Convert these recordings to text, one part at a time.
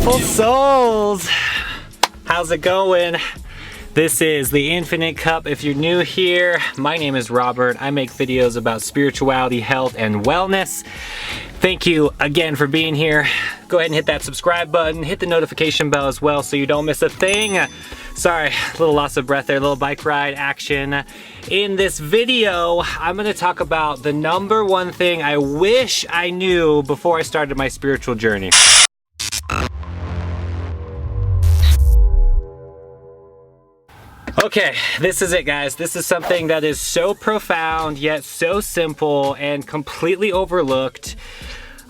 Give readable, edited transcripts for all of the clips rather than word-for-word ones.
Beautiful souls, how's it going? This is the Infinite Cup. If you're new here, my name is Robert. I make videos about spirituality, health, and wellness. Thank you again for being here. Go ahead and hit that subscribe button, hit the notification bell as well so you don't miss a thing. Sorry, a little loss of breath there, a little bike ride action. In this video, I'm gonna talk about the number one thing I wish I knew before I started my spiritual journey. Okay, this is it, guys. This is something that is so profound, yet so simple and completely overlooked.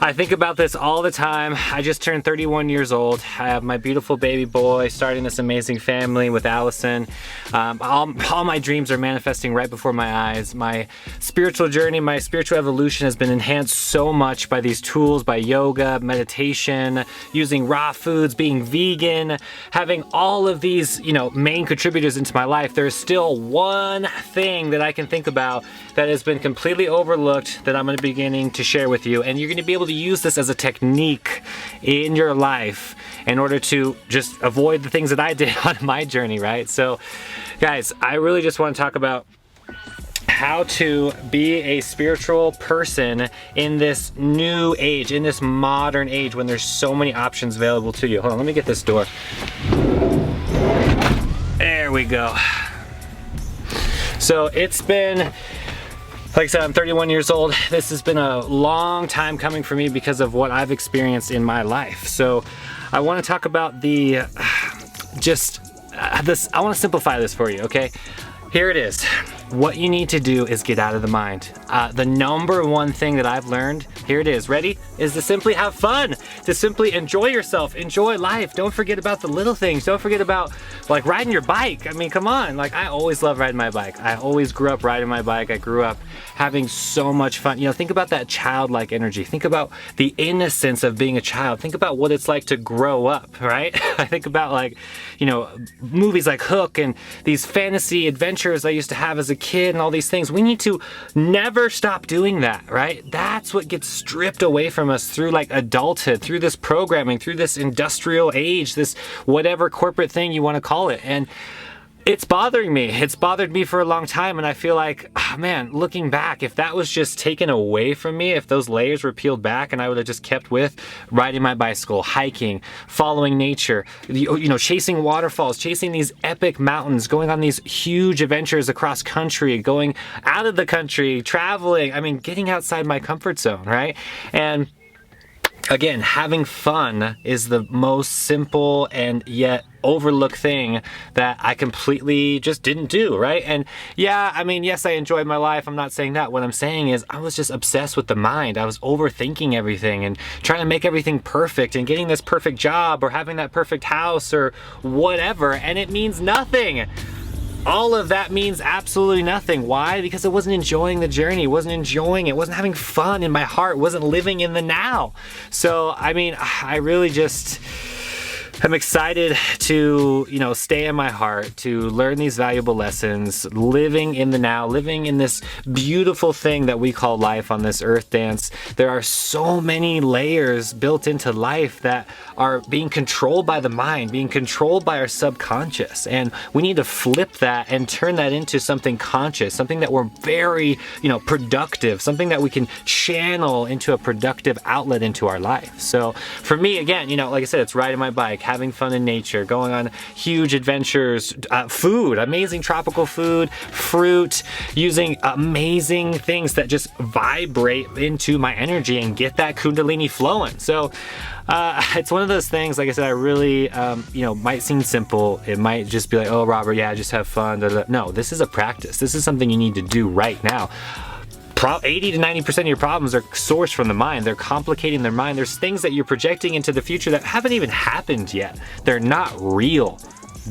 I think about this all the time. I just turned 31 years old. I have my beautiful baby boy, starting this amazing family with Alison. All my dreams are manifesting right before my eyes. My spiritual journey, my spiritual evolution has been enhanced so much by these tools, by yoga, meditation, using raw foods, being vegan, having all of these, main contributors into my life. There's still one thing that I can think about that has been completely overlooked that I'm going to be beginning to share with you, and you're going to be able to use this as a technique in your life in order to just avoid the things that I did on my journey, right? So guys, I really just want to talk about how to be a spiritual person in this new age, in this modern age when there's so many options available to you. Hold on, let me get this door. There we go. So it's been, like I said, I'm 31 years old. This has been a long time coming for me because of what I've experienced in my life. So I want to talk about I want to simplify this for you, okay? Here it is. What you need to do is get out of the mind. The number one thing that I've learned, here it is, ready? Is to simply have fun, to simply enjoy yourself, enjoy life. Don't forget about the little things. Don't forget about like riding your bike. I mean, come on. Like, I always loved riding my bike. I always grew up riding my bike. I grew up having so much fun. Think about that childlike energy. Think about the innocence of being a child. Think about what it's like to grow up, right? I think about movies like Hook and these fantasy adventures I used to have as a kid and all these things. We need to never stop doing that, right? That's what gets stripped away from us through like adulthood, through this programming, through this industrial age, this whatever corporate thing you want to call it. And it's bothering me. It's bothered me for a long time, and I feel like, man, looking back, if that was just taken away from me, if those layers were peeled back and I would have just kept with riding my bicycle, hiking, following nature, chasing waterfalls, chasing these epic mountains, going on these huge adventures across country, going out of the country, traveling, getting outside my comfort zone, right? And again, having fun is the most simple and yet overlooked thing that I completely just didn't do, right? And yeah, yes, I enjoyed my life. I'm not saying that. What I'm saying is I was just obsessed with the mind. I was overthinking everything and trying to make everything perfect and getting this perfect job or having that perfect house or whatever, and it means nothing. All of that means absolutely nothing. Why? Because I wasn't enjoying the journey, wasn't enjoying it, wasn't having fun in my heart, wasn't living in the now. So, I really just, I'm excited to, stay in my heart, to learn these valuable lessons, living in the now, living in this beautiful thing that we call life on this earth dance. There are so many layers built into life that are being controlled by the mind, being controlled by our subconscious. And we need to flip that and turn that into something conscious, something that we're very, productive, something that we can channel into a productive outlet into our life. So for me, again, like I said, it's riding my bike, having fun in nature, going on huge adventures, food, amazing tropical food, fruit, using amazing things that just vibrate into my energy and get that kundalini flowing. So it's one of those things, like I said, I really, might seem simple. It might just be like, oh, Robert, yeah, just have fun. No, this is a practice. This is something you need to do right now. 80 to 90% of your problems are sourced from the mind. They're complicating their mind. There's things that you're projecting into the future that haven't even happened yet. They're not real.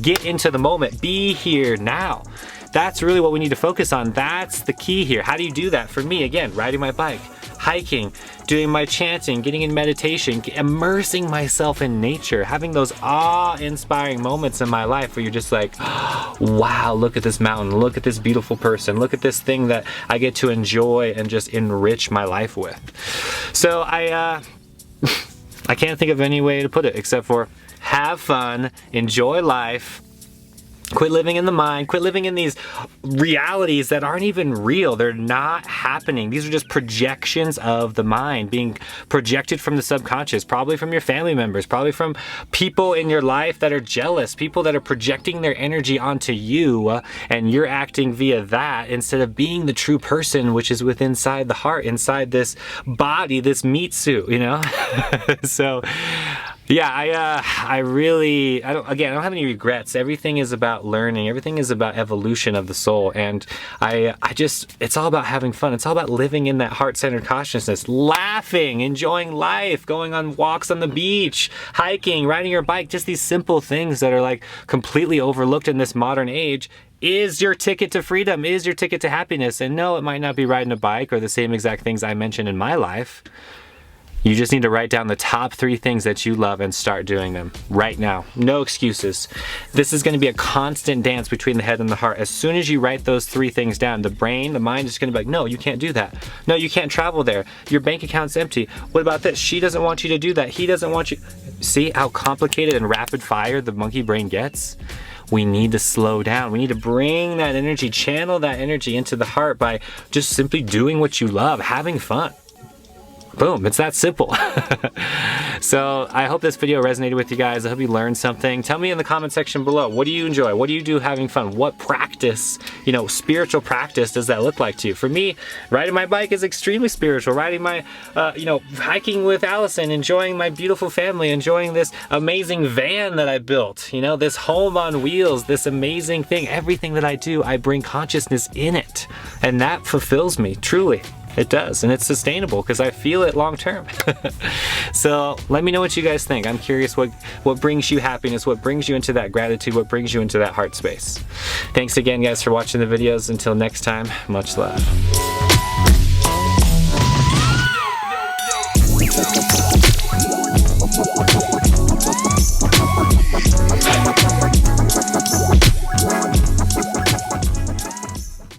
Get into the moment. Be here now. That's really what we need to focus on. That's the key here. How do you do that? For me, again, riding my bike, hiking, doing my chanting, getting in meditation, immersing myself in nature, having those awe-inspiring moments in my life where you're just like, wow, look at this mountain, look at this beautiful person, look at this thing that I get to enjoy and just enrich my life with. So I I can't think of any way to put it except for have fun, enjoy life, quit living in the mind, quit living in these realities that aren't even real. They're not happening. These are just projections of the mind being projected from the subconscious, probably from your family members, probably from people in your life that are jealous, people that are projecting their energy onto you, and you're acting via that instead of being the true person, which is within inside the heart, inside this body, this meat suit, you know? So yeah, I don't have any regrets. Everything is about learning. Everything is about evolution of the soul. And it's all about having fun. It's all about living in that heart-centered consciousness, laughing, enjoying life, going on walks on the beach, hiking, riding your bike, just these simple things that are like completely overlooked in this modern age. Is your ticket to freedom, is your ticket to happiness. And no, it might not be riding a bike or the same exact things I mentioned in my life. You just need to write down the top 3 things that you love and start doing them right now. No excuses. This is going to be a constant dance between the head and the heart. As soon as you write those 3 things down, the brain, the mind is going to be like, no, you can't do that. No, you can't travel there. Your bank account's empty. What about this? She doesn't want you to do that. He doesn't want you. See how complicated and rapid fire the monkey brain gets? We need to slow down. We need to bring that energy, channel that energy into the heart by just simply doing what you love, having fun. Boom, it's that simple. So I hope this video resonated with you guys. I hope you learned something. Tell me in the comment section below, what do you enjoy? What do you do having fun? What practice, spiritual practice does that look like to you? For me, riding my bike is extremely spiritual. Riding my, hiking with Alison, enjoying my beautiful family, enjoying this amazing van that I built, this home on wheels, this amazing thing. Everything that I do, I bring consciousness in it. And that fulfills me, truly. It does, and it's sustainable because I feel it long term. So let me know what you guys think. I'm curious what brings you happiness, what brings you into that gratitude, what brings you into that heart space. Thanks again, guys, for watching the videos. Until next time, much love.